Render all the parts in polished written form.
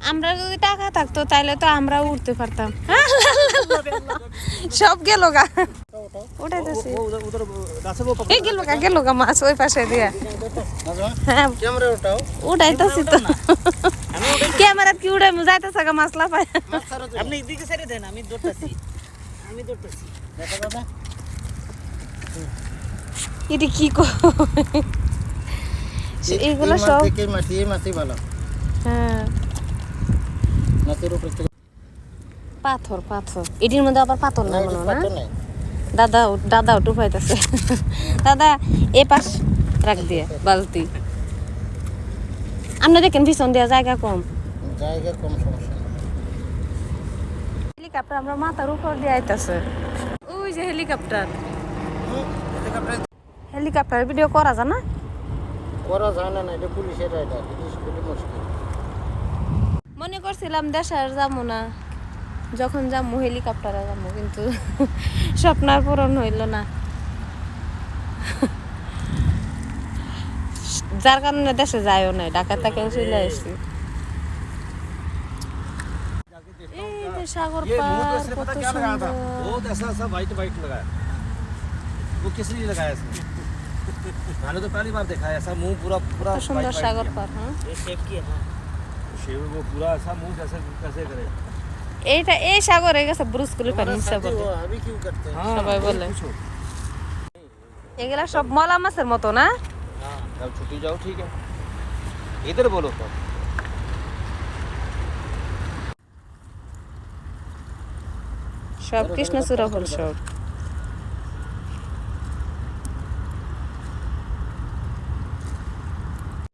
আমরা যদি টাকা থাকতো তাহলে তো আমরা উঠতে পারতাম। সব গেল গা, উঠাইতেছি। গেল গা মাছ ওই পাশে দিয়া। হ্যাঁ উঠাইতেছি তো, ক্যামেরা কি উড়াই যাইতেছে গা মাছ লাফায়। আপনি এদিকে ছেড়ে দেন, আমি ধরতেছি। এটা কি এইগুলো সব হ্যাঁ পাথর পাথর, এটির মধ্যে আবার পাথর না মনে হয় না। দাদা টুফাইতেছে। দাদা এ পাশ রাখ দিয়ে বালতি। আপনি দেখেন পিছন দেওয়া জায়গা কম। হেলিকপ্টার আমরা মাথার উপর দিয়ে আইতাছে। ওই যে হেলিকপ্টার ভিডিও করা যায় না? এটা পুলিশের রাইডার, মুশকিল। মনে করছিলাম দেশার যাবো না, যখন যাবো হেলিকপ্টারে যাবো, কিন্তু স্বপ্নার পূরণ হইল না, যার কারণে দেশে যাইও না, ঢাকা থেকে চলে আসছি। এই যে সাগর পার কত সুন্দর। बहुत ऐसा वाइट लगाया, वो किस लिए लगाया इसने? मैंने तो पहली बार देखा है ऐसा मुंह पूरा সুন্দর সাগর পার। হ্যাঁ ये शेप की है ना, शेव वो पूरा ऐसा मुंह कैसे करे? এইটা এই সাগরে গেছে ব্রুস কুলিপার নিচে বলে अभी क्यों करते हैं? সবাই বলে। এগুলা সব মলা মাছের মতো না? हाँ जब छुट्टी जाओ ठीक है, इधर बोलो तो। সব কৃষ্ণচূড়া ফুল সব।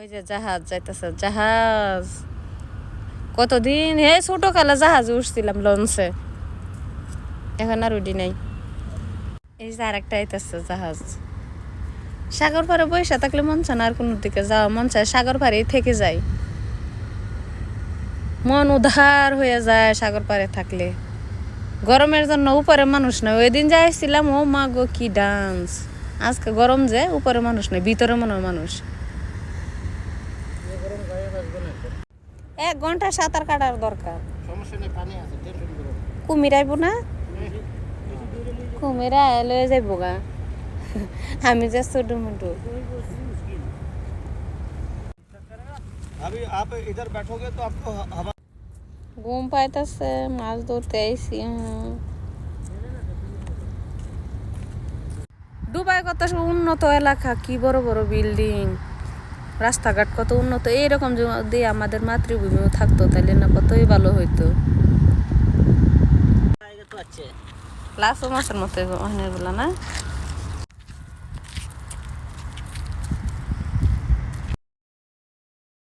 ওই যে জাহাজ যাইতেছে, জাহাজ কতদিন ছোট কালে জাহাজ উঠছিলাম লঞ্চে, এখন আর উঠি নাই। এই যে আর একটা আইতেছে জাহাজ। সাগর পাড়ে বসে থাকলে মন চায় না আর কোনো দিকে যাওয়া, মন চায় সাগর পাড়েই থেকে যায়, মন উধার হয়ে যায় সাগর পাড়ে থাকলে। গরমের জন্য উপরে মানুষ নাই, ওই দিন যাইছিলাম, ও মা গো কি ডান্স। আজকে গরম যে উপরে মানুষ নাই, ভিতরে মনে হয় মানুষ। 1 ঘন্টা সাঁতার কাটার দরকার। কুমির আইব না? কুমির আইলে যাইব গা, আমি যে ছোট মোটো। अभी आप इधर बैठोगे तो आपको हवा। ঘুম পাইতেছে, মাছ ধরতে আইছি। দুবাই কত উন্নত এলাকা, কি বড় বড় বিল্ডিং, রাস্তাঘাট কত উন্নত। এইরকম যদি আমাদের মাতৃভূমিও থাকতো তাহলে না কতই ভালো হইতো। आएगा तो अच्छे লাসো মাছের মতো অনেক বলা না।